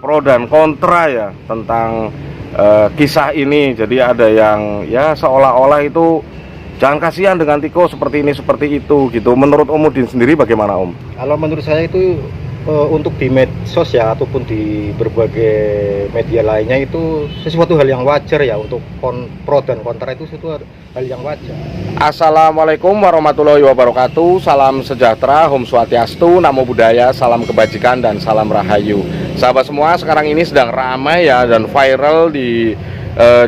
pro dan kontra ya tentang kisah ini. Jadi ada yang ya seolah-olah itu jangan kasihan dengan Tiko seperti ini seperti itu gitu. Menurut Om Udin sendiri bagaimana Om? Kalau menurut saya itu untuk di medsos ya ataupun di berbagai media lainnya itu sesuatu hal yang wajar ya. Untuk pro dan kontra itu sesuatu hal yang wajar. Assalamualaikum warahmatullahi wabarakatuh. Salam sejahtera, Om Swastiastu, Namo Buddhaya, salam kebajikan dan salam rahayu. Sahabat semua, sekarang ini sedang ramai ya dan viral di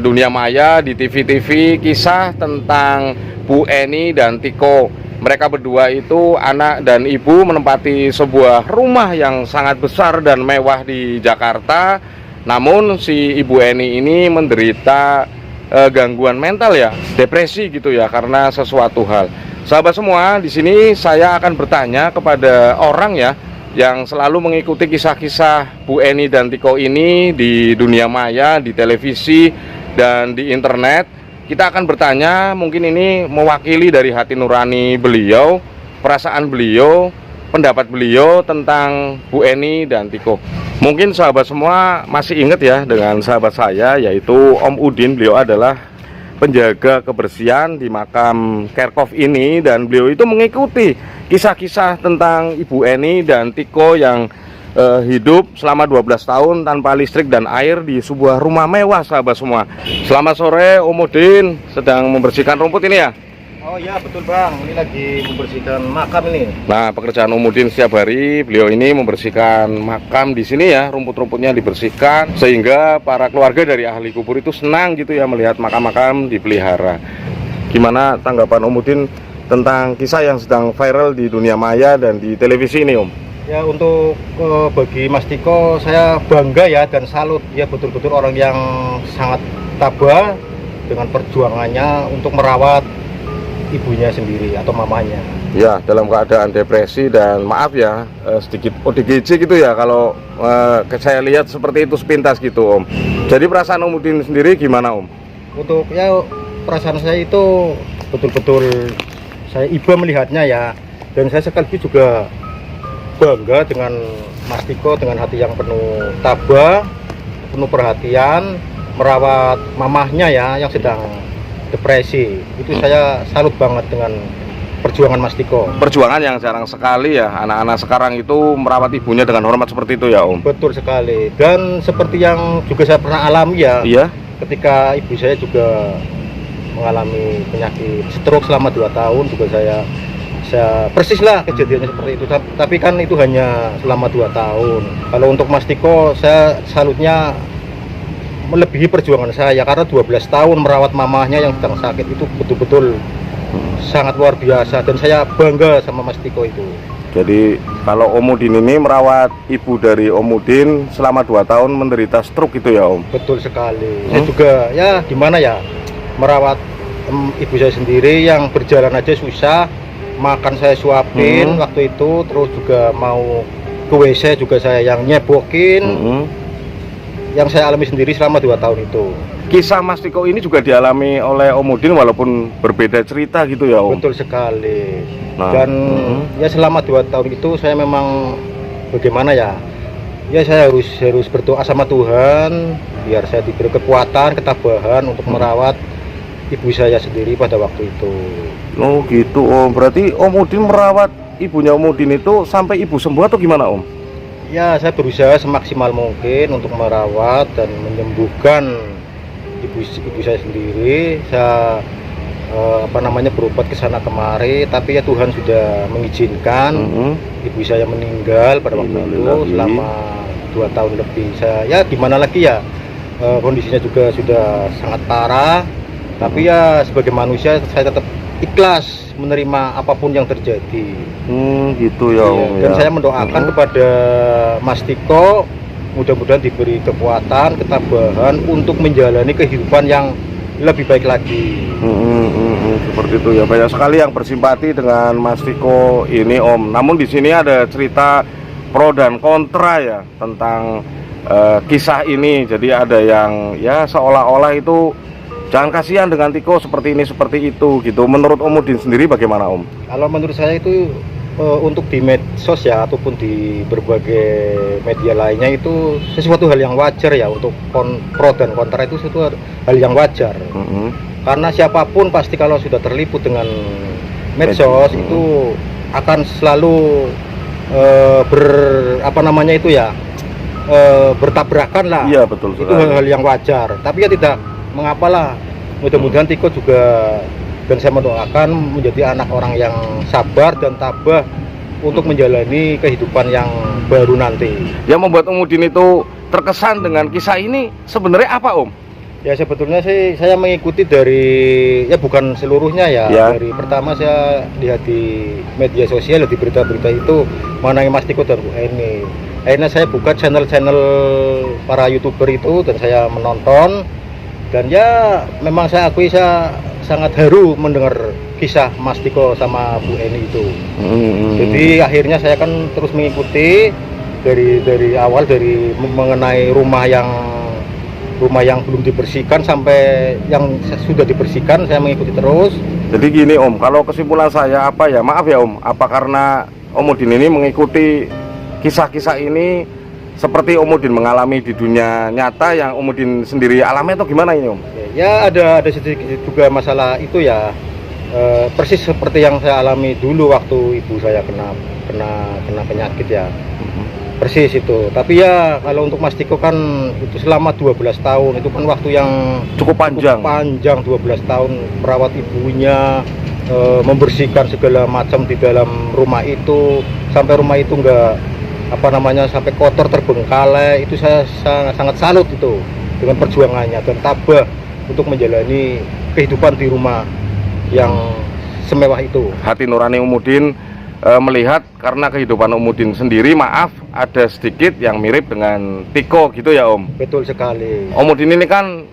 dunia maya, di TV-TV, kisah tentang Bu Eni dan Tiko. Mereka berdua itu anak dan ibu menempati sebuah rumah yang sangat besar dan mewah di Jakarta. Namun si Ibu Eni ini menderita gangguan mental ya, depresi gitu ya karena sesuatu hal. Sahabat semua, di sini saya akan bertanya kepada orang ya yang selalu mengikuti kisah-kisah Bu Eni dan Tiko ini di dunia maya, di televisi dan di internet. Kita akan bertanya, mungkin ini mewakili dari hati nurani beliau, perasaan beliau, pendapat beliau tentang Bu Eni dan Tiko. Mungkin sahabat semua masih ingat ya dengan sahabat saya, yaitu Om Udin. Beliau adalah penjaga kebersihan di makam Kerkhof ini, dan beliau itu mengikuti kisah-kisah tentang Ibu Eni dan Tiko yang hidup selama 12 tahun tanpa listrik dan air di sebuah rumah mewah sahabat semua. Selamat sore Om Udin, sedang membersihkan rumput ini ya? Oh ya betul Bang, ini lagi membersihkan makam ini. Nah, pekerjaan Om Udin setiap hari beliau ini membersihkan makam di sini ya, rumput-rumputnya dibersihkan sehingga para keluarga dari ahli kubur itu senang gitu ya melihat makam-makam dipelihara. Gimana tanggapan Om Udin tentang kisah yang sedang viral di dunia maya dan di televisi ini Om? Ya untuk bagi Mas Tiko saya bangga ya dan salut, ya betul-betul orang yang sangat tabah dengan perjuangannya untuk merawat ibunya sendiri atau mamanya. Ya, dalam keadaan depresi dan maaf ya sedikit ODGJ gitu ya kalau saya lihat seperti itu sepintas gitu Om. Jadi perasaan Om Udin sendiri gimana Om? Untuk ya perasaan saya itu betul-betul saya iba melihatnya ya, dan saya sekaligus juga bangga dengan Mas Tiko dengan hati yang penuh tabah, penuh perhatian merawat mamahnya ya yang sedang depresi. Itu saya salut banget dengan perjuangan Mas Tiko. Perjuangan yang jarang sekali ya anak-anak sekarang itu merawat ibunya dengan hormat seperti itu ya Om. Betul sekali, dan seperti yang juga saya pernah alami ya. Iya. Ketika ibu saya juga mengalami penyakit stroke selama 2 tahun juga saya persis lah kejadiannya seperti itu, tapi kan itu hanya selama 2 tahun. Kalau untuk Mas Tiko saya salutnya melebihi perjuangan saya, karena 12 tahun merawat mamahnya yang sedang sakit itu betul-betul sangat luar biasa, dan saya bangga sama Mas Tiko itu. Jadi kalau Om Udin ini merawat ibu dari Om Udin selama 2 tahun menderita stroke itu ya Om? Betul sekali. Saya juga ya gimana ya merawat ibu saya sendiri yang berjalan aja susah, makan saya suapin waktu itu, terus juga mau ke WC juga saya yang nyebokin. Yang saya alami sendiri selama 2 tahun itu. Kisah Mas Tiko ini juga dialami oleh Om Udin walaupun berbeda cerita gitu ya Om? Betul sekali. Dan ya selama 2 tahun itu saya memang bagaimana ya, ya saya harus berdoa sama Tuhan biar saya diberi kekuatan, ketabahan untuk merawat ibu saya sendiri pada waktu itu. Oh gitu Om, berarti Om Udin merawat ibunya Om Udin itu sampai ibu sembuh atau gimana Om? Ya saya berusaha semaksimal mungkin untuk merawat dan menyembuhkan ibu saya sendiri. Saya berobat ke sana kemari, tapi ya Tuhan sudah mengizinkan ibu saya meninggal pada waktu itu selama 2 tahun lebih. Saya ya gimana lagi ya, kondisinya juga sudah sangat parah, tapi ya sebagai manusia saya tetap ikhlas menerima apapun yang terjadi. Gitu ya Om. Dan saya mendoakan kepada Mas Tiko mudah-mudahan diberi kekuatan, ketabahan untuk menjalani kehidupan yang lebih baik lagi. Seperti itu ya, banyak sekali yang bersimpati dengan Mas Tiko ini Om. Namun di sini ada cerita pro dan kontra ya tentang kisah ini. Jadi ada yang ya seolah-olah itu jangan kasihan dengan Tiko seperti ini seperti itu gitu. Menurut Om Udin sendiri bagaimana Om? Kalau menurut saya itu untuk di medsos ya ataupun di berbagai media lainnya itu sesuatu hal yang wajar ya, untuk pro dan kontra itu sesuatu hal yang wajar. Karena siapapun pasti kalau sudah terliput dengan medsos itu akan selalu bertabrakan lah. Iya, betul. Itu hal-hal yang wajar. Tapi ya tidak mengapalah. Mudah-mudahan Tiko juga, dan saya mendoakan menjadi anak orang yang sabar dan tabah untuk menjalani kehidupan yang baru nanti. Yang membuat Om Udin itu terkesan dengan kisah ini sebenarnya apa, Om? Ya sebetulnya sih saya mengikuti dari, ya bukan seluruhnya ya. Dari pertama saya lihat di media sosial, di berita-berita itu mengenai Mas Tiko dan Bu Eni. Akhirnya saya buka channel-channel para YouTuber itu dan saya menonton. Dan ya memang saya akui saya sangat haru mendengar kisah Mas Tiko sama Bu Eni itu. Jadi akhirnya saya kan terus mengikuti dari awal, dari mengenai rumah yang belum dibersihkan sampai yang sudah dibersihkan, saya mengikuti terus. Jadi gini Om, kalau kesimpulan saya apa ya, maaf ya Om, apa karena Om Udin ini mengikuti kisah-kisah ini seperti Om Udin mengalami di dunia nyata yang Om Udin sendiri alami atau gimana ini Om? Ya ada sedikit juga masalah itu ya, persis seperti yang saya alami dulu waktu ibu saya kena penyakit ya. Persis itu. Tapi ya kalau untuk Mas Tiko kan itu selama 12 tahun, itu kan waktu yang cukup panjang 12 tahun merawat ibunya, membersihkan segala macam di dalam rumah itu sampai rumah itu sampai kotor terbengkalai. Itu saya sangat salut itu dengan perjuangannya dan tabah untuk menjalani kehidupan di rumah yang semewah itu. Hati nurani Om Udin melihat karena kehidupan Om Udin sendiri, maaf, ada sedikit yang mirip dengan Tiko gitu ya Om. Betul sekali. Om Udin ini kan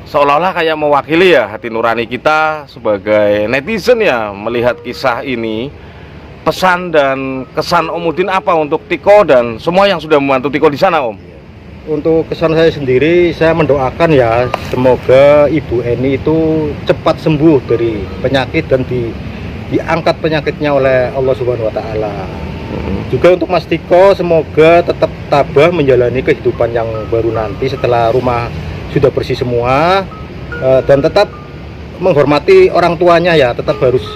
seolah-olah kayak mewakili ya hati nurani kita sebagai netizen ya, melihat kisah ini. Pesan dan kesan Om Udin apa untuk Tiko dan semua yang sudah membantu Tiko di sana Om? Untuk kesan saya sendiri, saya mendoakan ya semoga Ibu Eni itu cepat sembuh dari penyakit dan diangkat penyakitnya oleh Allah Subhanahu wa Ta'ala. Juga untuk Mas Tiko, semoga tetap tabah menjalani kehidupan yang baru nanti setelah rumah sudah bersih semua, dan tetap menghormati orang tuanya ya, tetap harus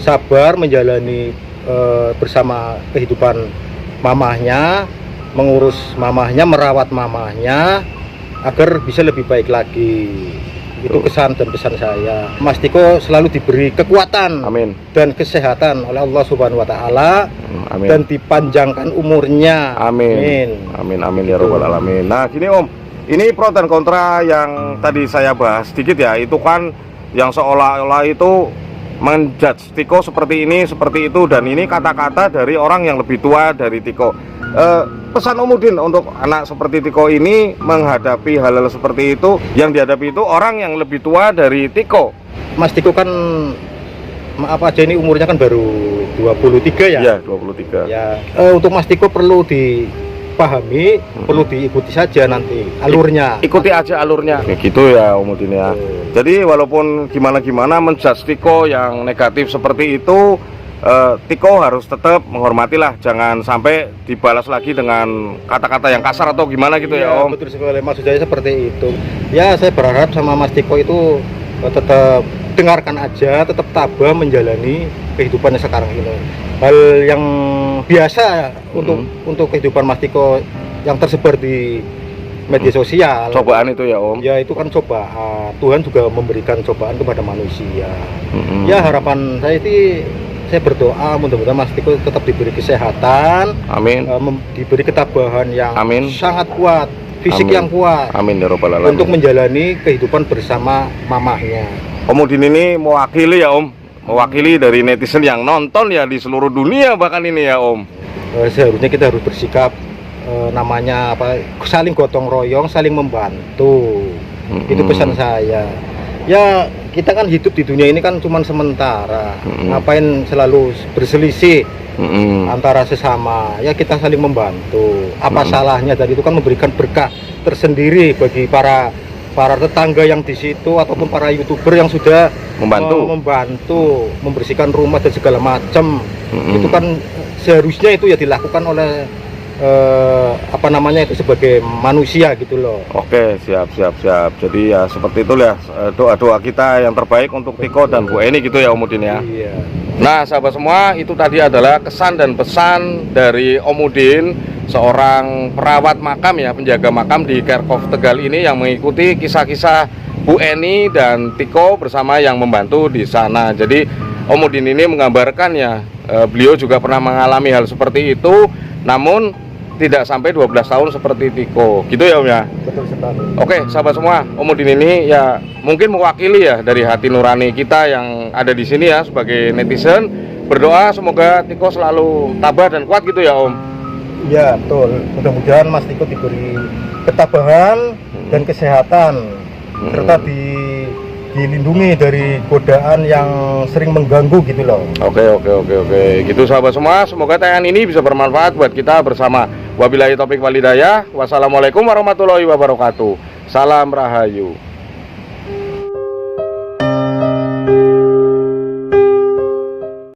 sabar menjalani bersama kehidupan mamahnya, mengurus mamahnya, merawat mamahnya agar bisa lebih baik lagi. Itu kesan dan pesan saya. Mas Tiko selalu diberi kekuatan, amin, dan kesehatan oleh Allah Subhanahu wa Ta'ala, amin, dan dipanjangkan umurnya, amin, amin, amin ya Rabbal Alamin. Nah gini Om, ini pro dan kontra yang tadi saya bahas sedikit ya, itu kan yang seolah-olah itu menjudge Tiko seperti ini, seperti itu, dan ini kata-kata dari orang yang lebih tua dari Tiko. Pesan Om Udin untuk anak seperti Tiko ini menghadapi hal-hal seperti itu, yang dihadapi itu orang yang lebih tua dari Tiko. Mas Tiko kan maaf aja ini umurnya kan baru 23 ya? Iya, 23 ya. Untuk Mas Tiko perlu dipahami, perlu diikuti saja nanti alurnya. Ikuti aja alurnya. Kayak gitu ya Om Udin ya. Jadi walaupun gimana-gimana menjudge Tiko yang negatif seperti itu, Tiko harus tetap menghormatilah, jangan sampai dibalas lagi dengan kata-kata yang kasar atau gimana gitu ya Om. Betul sekali, maksud saya seperti itu. Ya saya berharap sama Mas Tiko itu tetap dengarkan aja, tetap tabah menjalani kehidupannya sekarang ini. Hal yang biasa untuk kehidupan Mas Tiko yang tersebar di media sosial. Cobaan itu ya Om. Ya itu kan cobaan. Tuhan juga memberikan cobaan kepada manusia. Ya harapan saya itu, saya berdoa mudah-mudahan Mas Tiko tetap diberi kesehatan, amin, diberi ketabahan yang sangat kuat, fisik yang kuat, amin ya Rabbal Alamin, untuk menjalani kehidupan bersama mamahnya. Om Udin ini mewakili ya Om, mewakili dari netizen yang nonton ya di seluruh dunia bahkan ini ya Om. Seharusnya kita harus bersikap namanya apa, saling gotong royong, saling membantu. Itu pesan saya. Ya kita kan hidup di dunia ini kan cuma sementara, ngapain selalu berselisih antara sesama. Ya kita saling membantu. Apa salahnya, tadi itu kan memberikan berkah tersendiri bagi para para tetangga yang di situ ataupun para YouTuber yang sudah membantu membersihkan rumah dan segala macam. Itu kan seharusnya itu ya dilakukan oleh apa namanya itu sebagai manusia gitu loh. Oke, siap. Jadi ya seperti itu ya, doa-doa kita yang terbaik untuk Tiko dan Bu Eni gitu ya Om Udin ya. Iya. Nah sahabat semua, itu tadi adalah kesan dan pesan dari Om Udin, seorang perawat makam ya, penjaga makam di Kerkhof Tegal ini, yang mengikuti kisah-kisah Bu Eni dan Tiko bersama yang membantu di sana. Jadi Om Udin ini menggambarkan ya, beliau juga pernah mengalami hal seperti itu, namun tidak sampai 12 tahun seperti Tiko gitu ya Om ya. Betul sekali. Oke sahabat semua, Om Udin ini ya mungkin mewakili ya dari hati nurani kita yang ada di sini ya sebagai netizen. Berdoa semoga Tiko selalu tabah dan kuat gitu ya Om. Ya betul, mudah-mudahan Mas Tiko diberi ketabahan dan kesehatan, serta dilindungi dari godaan yang sering mengganggu gitu loh. Oke. Gitu sahabat semua, semoga tayangan ini bisa bermanfaat buat kita bersama. Wabillahi taufik walhidayah. Wassalamualaikum warahmatullahi wabarakatuh. Salam Rahayu.